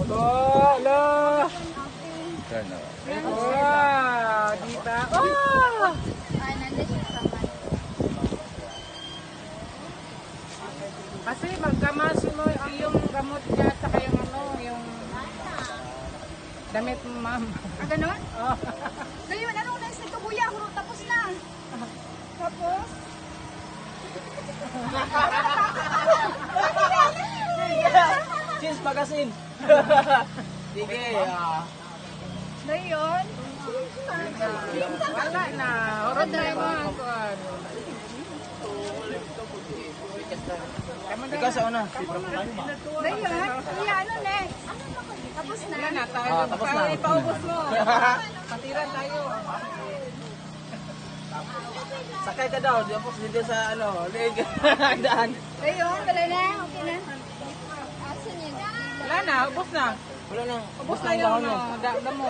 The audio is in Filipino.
Oh, lo. Okay. Wow, dita. Oh! Kasi magkamas mo yung gamot niya at saka yung ano, yung damit mo, ma'am. Ah, ganon? Oh. Ngayon, anong nais nito, kuya? Tapos na. Tapos? Cheers magasin. Sige, Ngayon? Wala na. Horod na yung mga kuwan. ikaw sa una. Ngayon? Kuya, ano next? Tapos na. Wala na tayo. Tapos na. Ipaubos mo. Patiran tayo. Sakay ka daw, tapos dito sa ano, leg. Daan. Ngayon, wala na. Okay na. Wala na, ubos na. Wala nang. Ubos na yung damo.